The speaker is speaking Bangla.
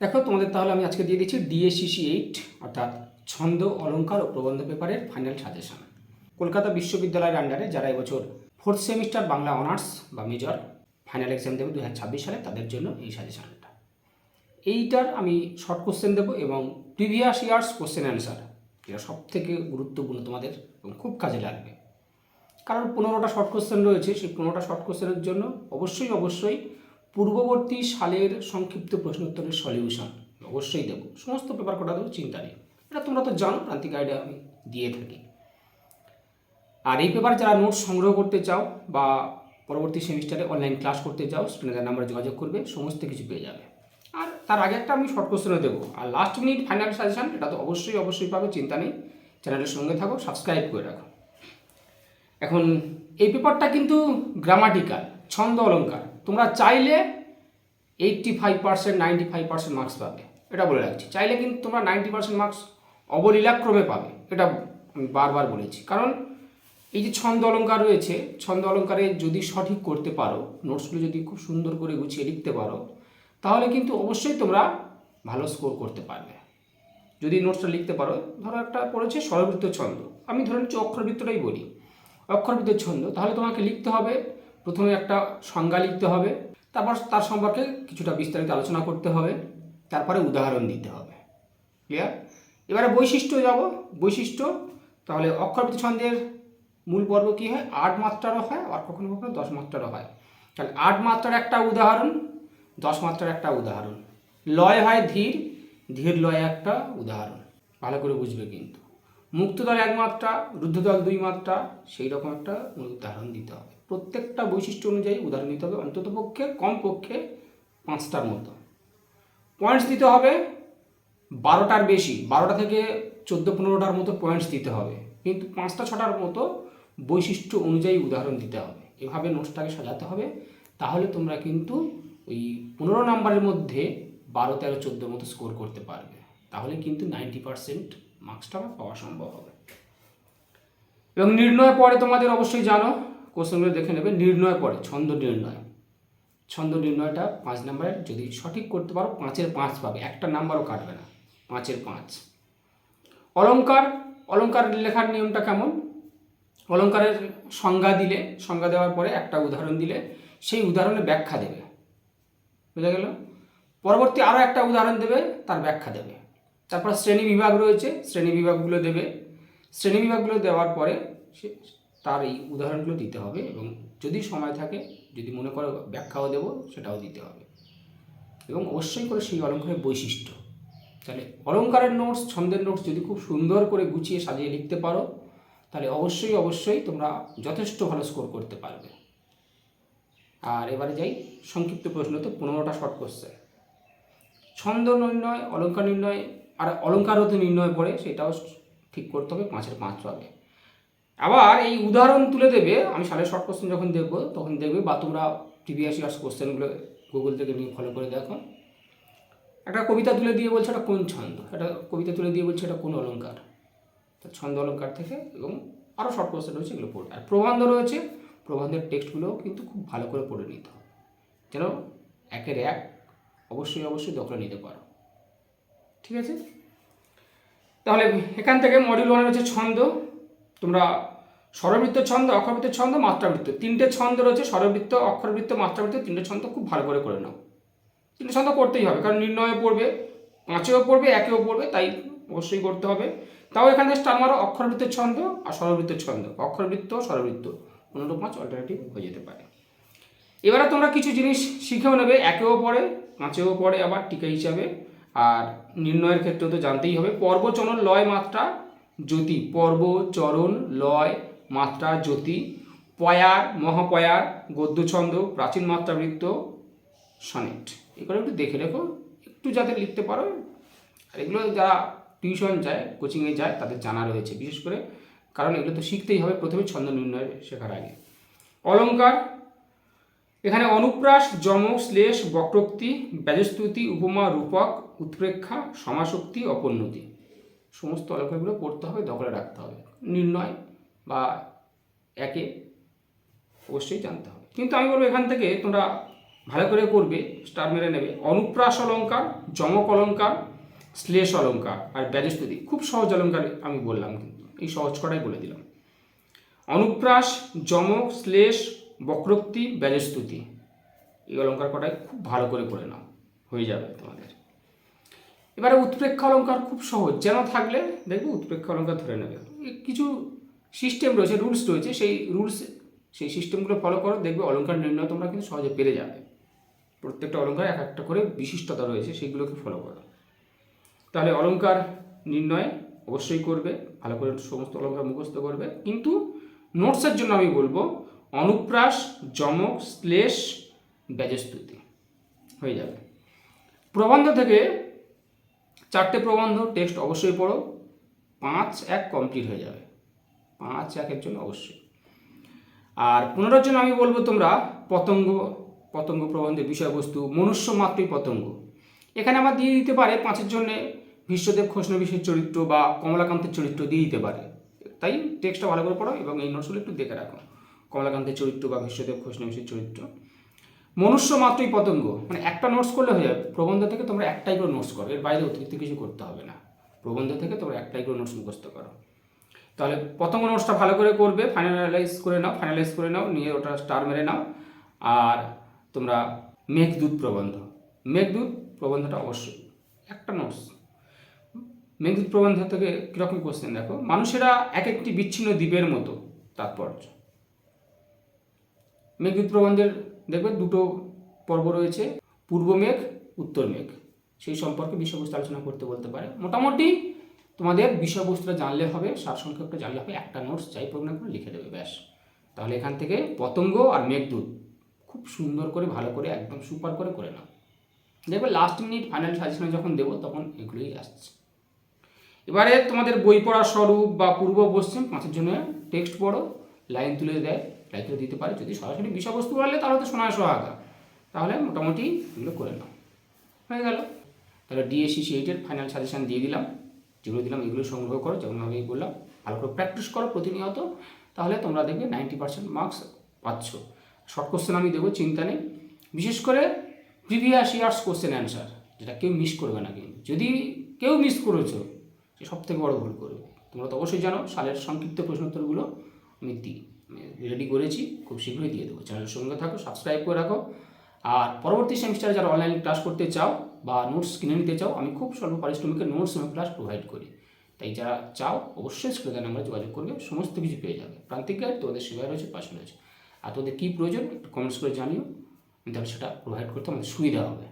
দেখো তোমাদের তাহলে আমি আজকে দিয়ে দিচ্ছি ডিএসসিসি 8 অর্থাৎ ছন্দ অলঙ্কার ও প্রবন্ধ পেপারের ফাইনাল সাজেশন। কলকাতা বিশ্ববিদ্যালয়ের আন্ডারে যারা এবছর 4th সেমিস্টার বাংলা অনার্স বা মেজর ফাইনাল এক্সাম দেবে 2026 সালে, তাদের জন্য এই সাজেশনটা। এইটার আমি শর্ট কোশ্চেন দেবো এবং প্রিভিয়াস ইয়ার্স কোশ্চেন অ্যান্সার, যেটা সব থেকে গুরুত্বপূর্ণ তোমাদের এবং খুব কাজে লাগবে। কারণ 15টা শর্ট কোশ্চেন রয়েছে, সেই 15টা শর্ট কোশ্চেনের জন্য অবশ্যই পূর্ববর্তী সালের সংক্ষিপ্ত প্রশ্নোত্তরের সলিউশন অবশ্যই দেবো। সমস্ত পেপার কটা দেবো, চিন্তা নেই। এটা তোমরা তো জানো, প্রান্তিক গাইডে আমি দিয়ে থাকি। আর এই পেপার যারা নোটস সংগ্রহ করতে চাও বা পরবর্তী সেমিস্টারে অনলাইন ক্লাস করতে চাও, স্ক্রিনে নাম্বারে যোগাযোগ করবে, সমস্ত কিছু পেয়ে যাবে। আর তার আগে একটা আমি শর্ট কোশ্চেনও দেবো। আর লাস্ট মিনিট ফাইনাল সাজেশন, এটা তো অবশ্যই পাবে, চিন্তা নেই। চ্যানেলের সঙ্গে থাকো, সাবস্ক্রাইব করে রাখো। এখন এই পেপারটা কিন্তু গ্রামাটিক্যাল, ছন্দ অলঙ্কার। তোমরা চাইলে 85% 95% মার্কস পাবে, এটা বলে রাখছি। চাইলে কিন্তু তোমরা 90% মার্কস অবলীলাক্রমে পাবে, এটা আমি বারবার বলেছি। কারণ এই যে ছন্দ অলঙ্কার রয়েছে, ছন্দ অলঙ্কারে যদি সঠিক করতে পারো, নোটসগুলো যদি খুব সুন্দর করে গুছিয়ে লিখতে পারো, তাহলে কিন্তু অবশ্যই তোমরা ভালো স্কোর করতে পারবে। যদি নোটসটা লিখতে পারো, ধরো একটা পড়েছে স্বরবৃত্ত ছন্দ, আমি ধরে নিচ্ছি অক্ষরবৃত্তটাই বলি, অক্ষরবৃত্তের ছন্দ, তাহলে তোমাকে লিখতে হবে প্রথমে একটা সংজ্ঞা লিখতে হবে, তারপর তার সম্পর্কে কিছুটা বিস্তারিত আলোচনা করতে হবে, তারপরে উদাহরণ দিতে হবে। ক্লিয়ার? এবারে বৈশিষ্ট্য যাব। বৈশিষ্ট্য, তাহলে অক্ষরবৃত্ত ছন্দের মূল পর্ব কী হয়? 8 মাত্রারও হয়, আর কখনো 10 মাত্রারও হয়। তাহলে 8 মাত্রার একটা উদাহরণ, 10 মাত্রার একটা উদাহরণ। লয় হয় ধীর, ধীর লয় একটা উদাহরণ। ভালো করে বুঝবে কিন্তু। মুক্তদল 1 মাত্রা, রুদ্ধদল 2 মাত্রা, সেই রকম একটা উদাহরণ দিতে হবে। প্রত্যেকটা বৈশিষ্ট্য অনুযায়ী উদাহরণ দিতে হবে, অন্তত পক্ষে কমপক্ষে 5টার মতো। পয়েন্টস দিতে হবে 12টার বেশি, 12টা থেকে 14-15টার মতো পয়েন্টস দিতে হবে, কিন্তু 5টা-6টার মতো বৈশিষ্ট্য অনুযায়ী উদাহরণ দিতে হবে। এভাবে নোটসটাকে সাজাতে হবে, তাহলে তোমরা কিন্তু ওই 15 নম্বরের মধ্যে 12, 13, 14 মতো স্কোর করতে পারবে। তাহলে কিন্তু 90% মার্কসটা পাওয়া সম্ভব হবে। এবং নির্ণয় পরে তোমাদের অবশ্যই জানো, কোশ্চেনগুলো দেখে নেবে। নির্ণয় পরে ছন্দ নির্ণয়, ছন্দ নির্ণয়টা 5 নম্বরের, যদি সঠিক করতে পারো 5-এর 5 পাবে, একটা নাম্বারও কাটবে না, 5-এর 5। অলঙ্কার, অলঙ্কার লেখার নিয়মটা কেমন? অলঙ্কারের সংজ্ঞা দিলে, সংজ্ঞা দেওয়ার পরে একটা উদাহরণ দিলে সেই উদাহরণের ব্যাখ্যা দেবে, বুঝা গেল? পরবর্তী আরও একটা উদাহরণ দেবে, তার ব্যাখ্যা দেবে। তারপর শ্রেণী বিভাগ রয়েছে, শ্রেণী বিভাগগুলো দেবে। শ্রেণী বিভাগগুলো দেওয়ার পরে তার এই উদাহরণগুলো দিতে হবে, এবং যদি সময় থাকে, যদি মনে করো ব্যাখ্যাও দেবো, সেটাও দিতে হবে। এবং অবশ্যই করে সেই অলঙ্কারের বৈশিষ্ট্য। তাহলে অলঙ্কারের নোটস, ছন্দের নোটস যদি খুব সুন্দর করে গুছিয়ে সাজিয়ে লিখতে পারো, তাহলে অবশ্যই তোমরা যথেষ্ট ভালো স্কোর করতে পারবে। আর এবারে যাই সংক্ষিপ্ত প্রশ্ন, তো 15টা শর্ট কোশ্চেন। ছন্দ নির্ণয়, অলঙ্কার নির্ণয়, আর অলঙ্কারও তো নির্ণয় পড়ে, সেটাও ঠিক করতে হবে, 5-এর 5 পাবে। আবার এই উদাহরণ তুলে দেবে, আমি সালের শর্ট কোশ্চেন যখন দেখবো তখন দেখবে, বা তোমরা প্রিভিয়াস ইয়ার্স কোশ্চেনগুলো গুগল থেকে নিয়ে ফলো করে দেখো। একটা কবিতা তুলে দিয়ে বলছে এটা কোন ছন্দ, একটা কবিতা তুলে দিয়ে বলছে এটা কোন অলঙ্কার। তো ছন্দ অলঙ্কার থেকে, এবং আরও শর্ট কোশ্চেন রয়েছে, এগুলো পড়ে। আর প্রবন্ধ রয়েছে, প্রবন্ধের টেক্সটগুলোও কিন্তু খুব ভালো করে পড়ে নিতে হবে, যেন 1-এর 1 অবশ্যই দখলে নিতে পারো। ঠিক আছে? তাহলে এখান থেকে মডিউল 1 রয়েছে ছন্দ। তোমরা স্বরবৃত্ত ছন্দ, অক্ষরবৃত্ত ছন্দ, মাত্রাবৃত্ত, 3টে ছন্দ রয়েছে। স্বরবৃত্ত, অক্ষরবৃত্ত, মাত্রাবৃত্ত, 3টে ছন্দ খুব ভালো করে নাও। 3টে ছন্দ করতেই হবে, কারণ নির্ণয়ে পড়বে, 5-এও পড়বে, 1-এও পড়বে, তাই অবশ্যই করতে হবে। তাও এখানে স্টার মারো অক্ষরবৃত্তের ছন্দ আর স্বরবৃত্তের ছন্দ, অক্ষরবৃত্ত স্বরবৃত্ত, 15-5 অল্টারনেটিভ হয়ে যেতে পারে। এবারে তোমরা কিছু জিনিস শিখেও নেবে, 1-এও পড়ে, 5-এও পড়ে আবার টিকা হিসাবে। আর নির্ণয়ের ক্ষেত্রেও তো জানতেই হবে, পর্ব, চরণ, লয়, মাত্রা, জ্যোতি। পর্ব, চরণ, লয়, মাত্রা, জ্যোতি, পয়ার, মহাপয়ার, গদ্য ছন্দ, প্রাচীন মাত্রাবৃত্ত, সনেট। এগুলো একটু দেখে রেখো, একটু যাতে লিখতে পারো। আর এগুলো যারা টিউশন যায়, কোচিংয়ে যায়, তাদের জানা রয়েছে বিশেষ করে, কারণ এগুলো তো শিখতেই হবে প্রথমে ছন্দ নির্ণয় শেখার আগে। অলঙ্কার, এখানে অনুপ্রাস, যমক, শ্লেষ, বক্রোক্তি, ব্যাজস্তুতি, উপমা, রূপক, উৎপ্রেক্ষা, সমাসক্তি, অপোন্নতি, সমস্ত অলঙ্কারগুলো পড়তে হবে, দখলে রাখতে হবে। নির্ণয় বা 1-এ অবশ্যই জানতে হবে। কিন্তু আমি বলবো এখান থেকে তোমরা ভালো করে করবে, স্টার মেরে নেবে। অনুপ্রাস অলঙ্কার, যমক অলঙ্কার, শ্লেষ অলঙ্কার আর ব্যজস্তুতি, খুব সহজ অলঙ্কার আমি বললাম, কিন্তু এই সহজ কটাই বলে দিলাম। অনুপ্রাস, যমক, শ্লেষ, বক্রোক্তি, ব্যজস্তুতি, এই অলঙ্কার কটাই খুব ভালো করে নাও, হয়ে যাবে তোমাদের। এবারে উৎপ্রেক্ষ অলঙ্কার খুব সহজ, যেন থাকলে দেখবে উৎপ্রেক্ষ অলঙ্কার ধরে নেবে। কিছু সিস্টেম রয়েছে, রুলস রয়েছে, সেই সিস্টেমগুলো ফলো করো, দেখবে অলঙ্কার নির্ণয় তোমরা কিন্তু সহজে পেরে যাবে। প্রত্যেকটা অলঙ্কার এক একটা করে বিশিষ্টতা রয়েছে, সেইগুলোকে ফলো করো। তাহলে অলঙ্কার নির্ণয় অবশ্যই করবে, ভালো করে সমস্ত অলঙ্কার মুখস্থ করবে। কিন্তু নোটসের জন্য আমি বলবো অনুপ্রাস, যমক, শ্লেষ, ব্যজস্তুতি হয়ে যাবে। প্রবন্ধ থেকে 4টে প্রবন্ধ টেক্সট অবশ্যই পড়ো, 5-1 কমপ্লিট হয়ে যাবে, 5-1-এর জন্য অবশ্যই। আর 15-র জন্য আমি বলবো তোমরা পতঙ্গ প্রবন্ধের বিষয়বস্তু, মনুষ্য মাত্রই পতঙ্গ। এখানে আমার দিয়ে দিতে পারে 5-এর জন্যে ভীষ্মদেব খোশনবিশের চরিত্র বা কমলাকান্তের চরিত্র দিয়ে দিতে পারে। তাই টেক্সটটা ভালো করে পড়ো এবং এই নোটসগুলো একটু দেখে রাখো, কমলাকান্তের চরিত্র বা ভীষ্মদেব খোশনবিশের চরিত্র। মনুষ্য মাত্রই পতঙ্গ, মানে একটা নোটস করলে হয়ে যাবে। প্রবন্ধ থেকে তোমরা একটাই করে নোটস করো, এর বাইরে অতিরিক্ত কিছু করতে হবে না। প্রবন্ধ থেকে তোমরা একটাই করে নোটস মুখস্থ করো। তাহলে পতঙ্গ নোটসটা ভালো করে করবে, ফাইনালাইজ করে নাও, নিয়ে ওটা স্টার মেরে নাও। আর তোমরা মেঘদূত প্রবন্ধটা অবশ্যই একটা নোটস। মেঘদূত প্রবন্ধ থেকে কীরকম কোশ্চেন দেখো, মানুষেরা এক একটি বিচ্ছিন্ন দ্বীপের মতো, তাৎপর্য। মেঘদূত প্রবন্ধের দেখবে 2টো পর্ব রয়েছে, পূর্ব মেঘ, উত্তর মেঘ, সেই সম্পর্কে বিষয়বস্তু আলোচনা করতে বলতে পারে। মোটামুটি তোমাদের বিষয়বস্তুটা জানলে হবে, সারসংক্ষেপটা জানলে হবে, একটা নোটস যাই প্রোগ্রাম করে লিখে দেবে, ব্যাস। তাহলে এখান থেকে পতঙ্গ আর মেঘদূত খুব সুন্দর করে ভালো করে একদম সুপার করে নাও। দেখবে লাস্ট মিনিট ফাইনাল সাজেশনে যখন দেবো তখন এগুলোই আসছে। এবারে তোমাদের বই পড়ার স্বরূপ বা পূর্ব পশ্চিম 5-এর জন্য টেক্সট পড়ো, লাইন তুলে দিতে পারে। যদি সরাসরি বিষয়বস্তু বললে তাহলে তো সোনায় সোহাগা, তাহলে মোটামুটি এগুলো করে নাও, হয়ে গেল। তাহলে ডিএসসিসি 8-এর ফাইনাল সাজেশন দিয়ে দিলাম, যেগুলো দিলাম এগুলো সংগ্রহ করো, যেমন আমি বললাম ভালো করে প্র্যাকটিস করো প্রতিনিয়ত, তাহলে তোমরা দেখবে 90% মার্কস পাচ্ছ। শর্ট কোশ্চেন আমি দেবো, চিন্তা নেই। বিশেষ করে প্রিভিয়াস ইয়ার্স কোশ্চেন অ্যান্সার, যেটা কেউ মিস করবে না। কিন্তু যদি কেউ মিস করেছো, সে সবথেকে বড় ভুল করবে। তোমরা তো অবশ্যই জানো সালের সংক্ষিপ্ত প্রশ্নোত্তরগুলো আমি রেডি করেছি, খুব শীঘ্রই দিয়ে দেবো। চ্যানেলের সঙ্গে থাকো, সাবস্ক্রাইব করে রাখো। আর পরবর্তী সেমিস্টারে যারা অনলাইন ক্লাস করতে চাও বা নোটস কিনে নিতে চাও, আমি খুব স্বল্প পারিশ্রমিকের নোটস এবং ক্লাস প্রোভাইড করি। তাই যারা চাও অবশ্যই স্ক্রিনে নাম্বারে যোগাযোগ করবে, সমস্ত কিছু পেয়ে যাবে। প্রান্তিক গাইড তোমাদের সেবায় রয়েছে, পাশে রয়েছে। আর তোদের কী প্রয়োজন একটু কমেন্টস করে জানিও, তাহলে সেটা প্রোভাইড করতে আমাদের সুবিধা হবে।